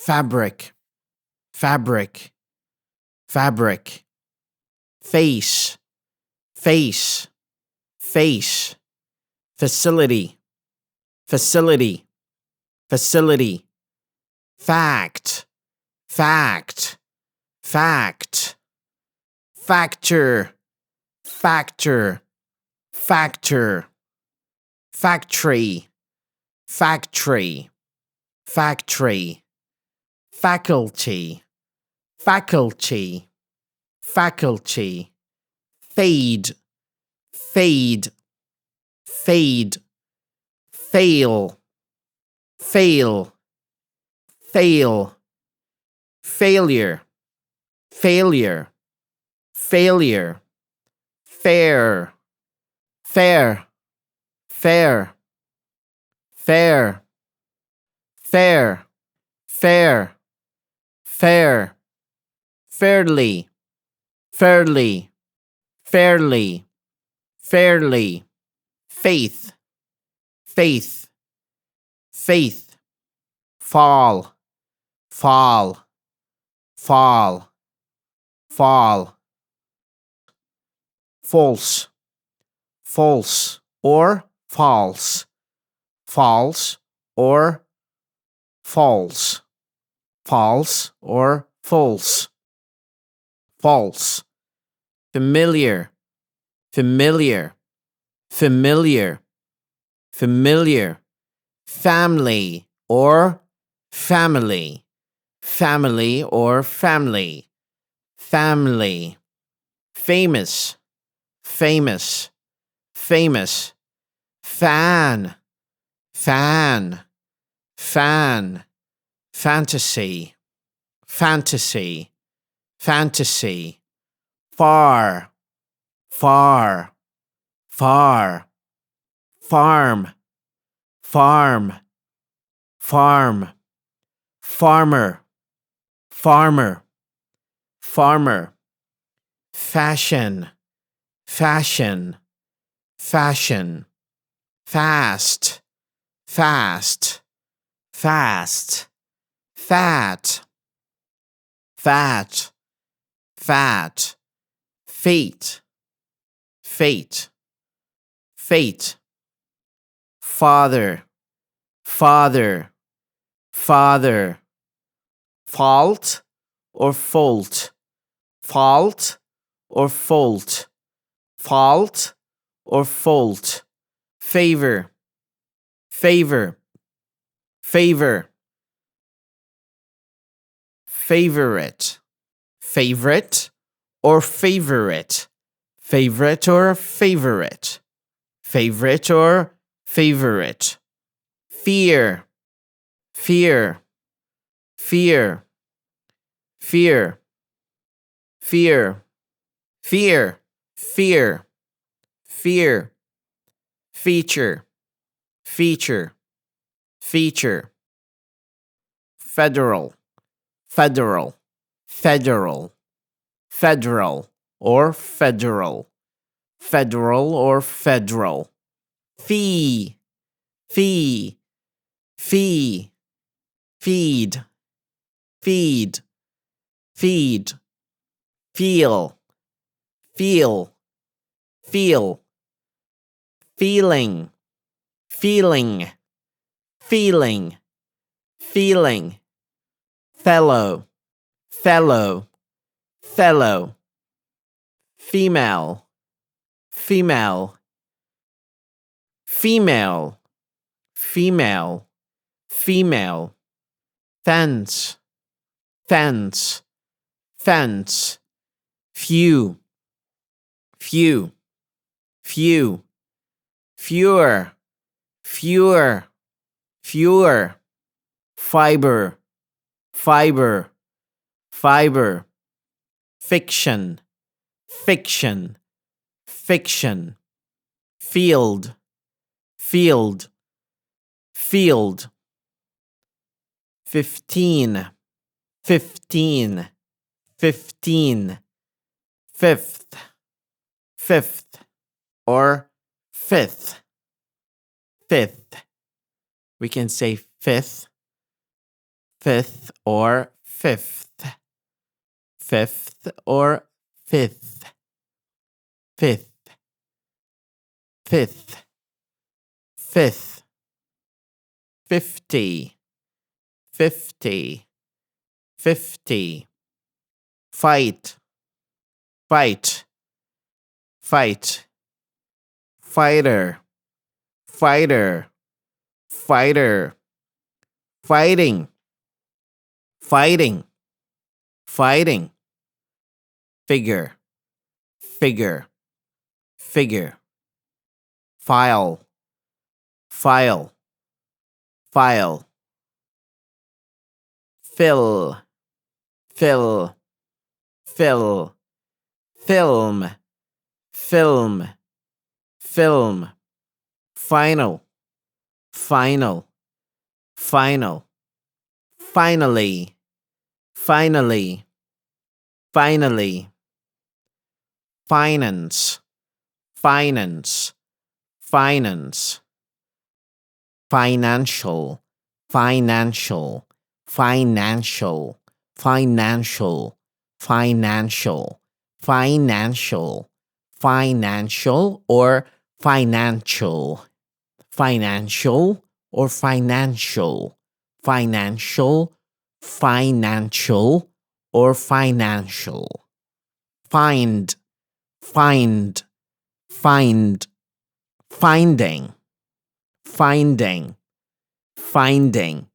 fabric, fabric, fabric, face, face, face, facility, facility, facility, fact, fact, fact, factor, factor, factor, factory, factory, factory, faculty, faculty, faculty, fade, fade, fade, fail, fail, fail, failure, failure, failure, fair, fair, fair, fair, fair, fair, fair, fairly, fairly, fairly, fairly, faith, faith, faith, fall, fall, fall, fall, false, false or false, false or false, false or false, false, familiar, familiar, familiar, familiar, family or family, family or family, family, famous, famous, famous, fan, fan, fan, fantasy, fantasy, fantasy, far, far, far, farm, farm, farm, farmer, farmer, farmer, fashion, fashion, fashion, fast, fast, fast, fat, fat, fat, fate, fate, fate, father, father, father, fault or fault, fault or fault, fault or fault, favor, favor, favor, favorite, favorite or favorite, favorite or favorite, favorite or favorite, fear, fear, fear, fear, fear, fear, fear, fear, feature, feature, feature, federal, federal, federal, federal or federal, federal or federal, fee, fee, fee, feed, feed, feed, feel, feel, feel, feeling, feeling, feeling, feeling, fellow, fellow, fellow, female, female, female, female, female, fence, fence, fence, few, few, few, fewer, fewer, fewer, fiber, fiber, fiber, fiction, fiction, fiction, field, field, field, 15, 15, 15, fifth, fifth, or fifth, fifth. We can say fifth, fifth or fifth, fifth or fifth, fifth, fifth, fifth, 50, 50, 50, fight, fight, fight, fighter, fighter, fighter, fighting, fighting, fighting, figure, figure, figure, file, file, file, fill, fill, fill, film, film, film, final, final, final, finally, finally, finally, finance, finance, finance, financial, financial, financial, financial, financial, financial, financial or financial, financial or financial, financial, financial or financial, find, find, find, finding, finding, finding,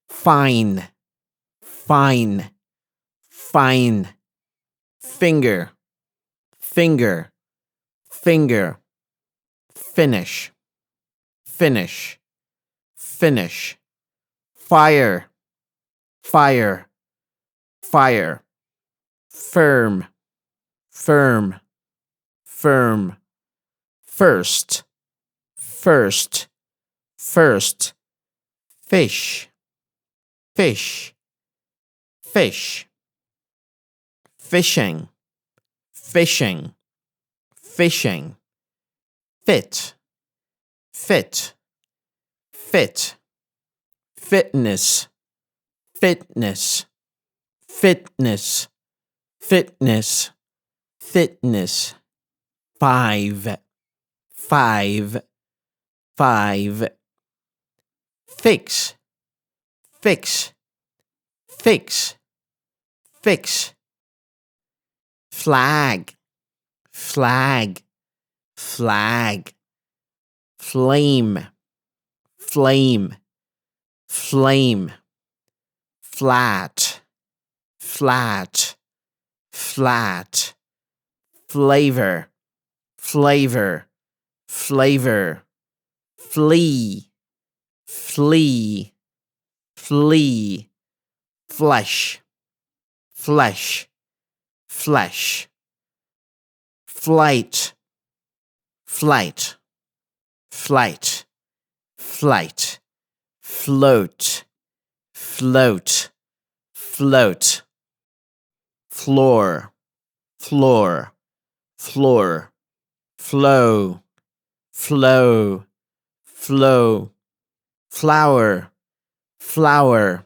fine, fine, fine, finger, finger, finger, finish, finish, finish, fire, fire, fire, firm, firm, firm, first, first, first, fish, fish, fish, fishing, fishing, fishing, fit, fit, fit, fitness, fitness, fitness, fitness, fitness, five, five, five, fix, fix, fix, fix, flag, flag, flag, flame, flame, flame, flat, flat, flat, flavor, flavor, flavor, flee, flee, flee, flesh, flesh, flesh, flight, flight, flight, flight, float, float, float, floor, floor, floor, flow, flow, flow, flower, flower,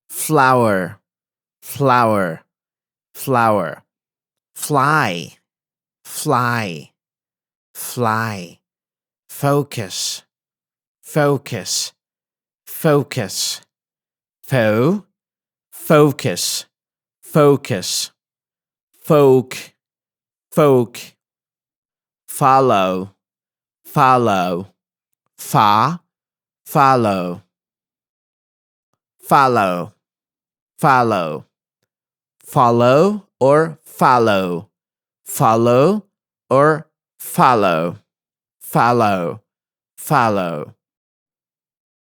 flower, flower, flower, fly, fly, fly, focus, focus, focus, focus, focus, folk, folk, follow, follow, follow, follow, follow, follow or follow, follow or follow, follow, follow,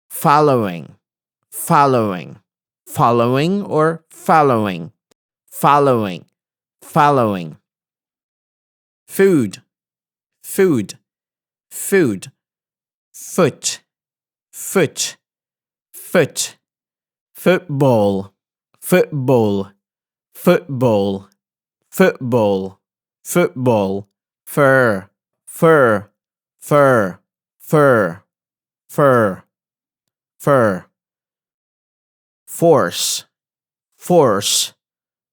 following, following, following or following, following, following, food, food, food, foot, foot, foot, football, football, football, football, football, fur, fur, fur, fur, fur, fur, force, force,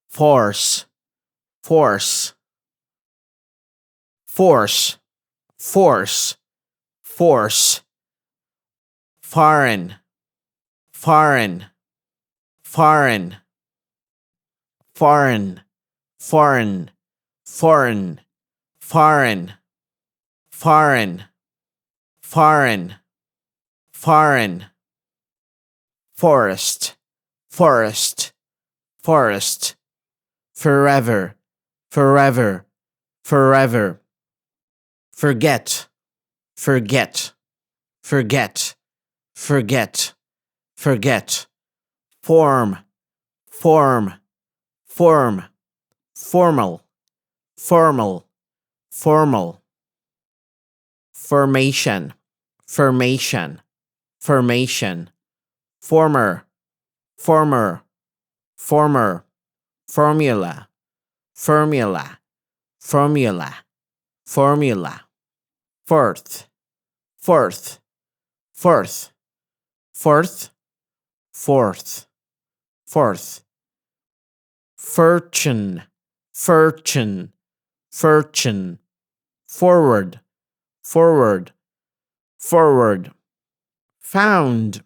force, force, force, force, force, foreign, foreign, foreign, foreign, foreign, foreign, foreign, foreign, foreign, foreign, forest, forest, forest, forever, forever, forever, forget, forget, forget, forget, forget, form, form, form, formal, formal, formal, formation, formation, formation, former, former, former, formula, formula, formula, formula, fourth, fourth, fourth, fourth, fourth, fourth, fortune, fortune, fortune, forward, forward, forward, found,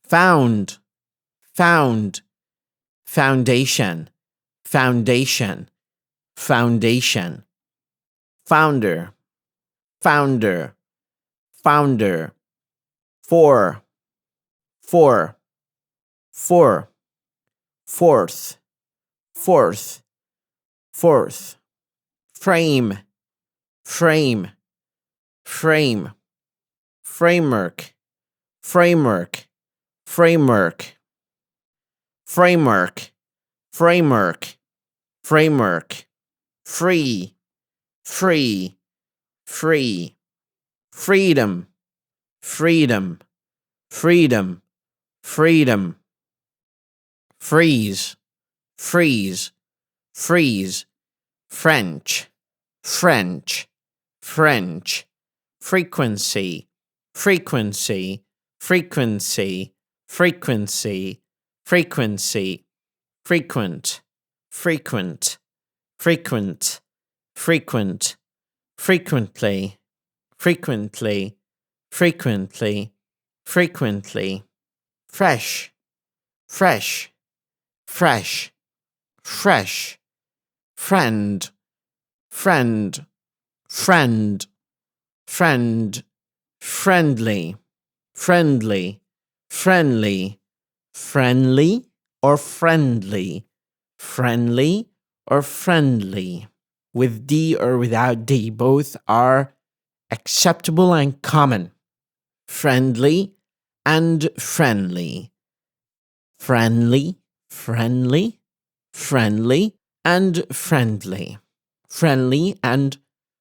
found, found, foundation, foundation, foundation, founder, founder, founder, four, four, four, fourth, fourth, fourth, frame, frame, frame, framework, framework, framework, framework, framework, framework, free, free, free, freedom, freedom, freedom, freedom, freeze, freeze, freeze, French, French, French, frequency, frequency, frequency, frequency, frequency, frequent, frequent, frequent, frequent, frequently, frequently, frequently, frequently, fresh, fresh, fresh, fresh, friend, friend, friend, friend, friendly, friendly, friendly, friendly or friendly, friendly or friendly, with D or without D, both are acceptable and common. Friendly and friendly, friendly, friendly, friendly and friendly, friendly and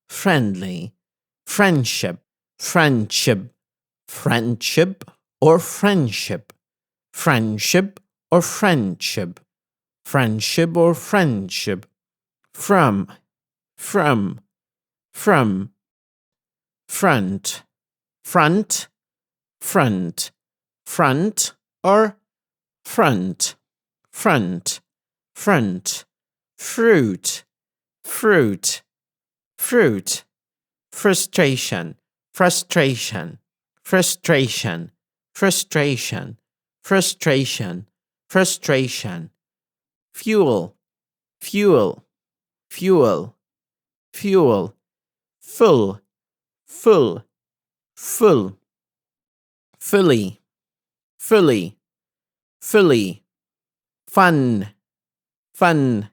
friendly, friendship, friendship, friendship or friendship, friendship or friendship, friendship or friendship, from, from, from, front, front, front, front or front, front, front, fruit, fruit, fruit, frustration, frustration, frustration, frustration, frustration, frustration, fuel, fuel, fuel, fuel, full, full, full, fully, fully, fully, fun, fun,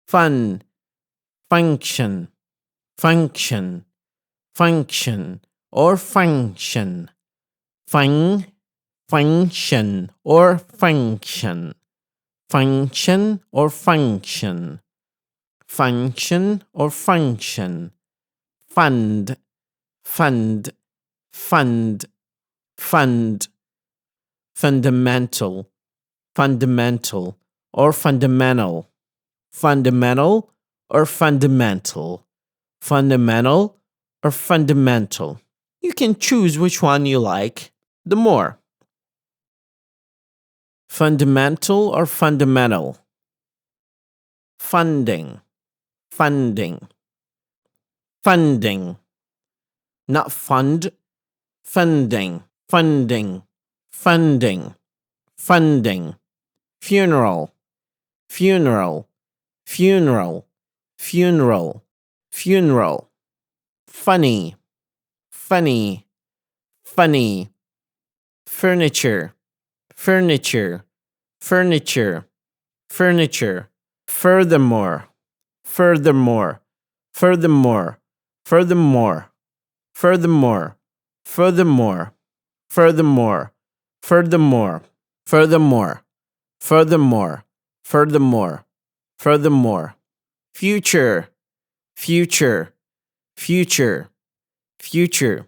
fun, function, function, function or function, function or function, function or function, function or function, fund, fund, fund, fund, fundamental, fundamental or fundamental, fundamental or fundamental, fundamental or fundamental. You can choose which one you like the more. fundamental or fundamental? Funding, funding, funding. Not fund, funding, funding, funding, funding. Funeral, funeral, funeral, funeral, funeral. Funny, funny, funny. Furniture, furniture, furniture, furniture. Furthermore, furthermore, furthermore, furthermore, furthermore, furthermore, furthermore, furthermore, furthermore, furthermore, furthermore, furthermore. Future, future, future, future.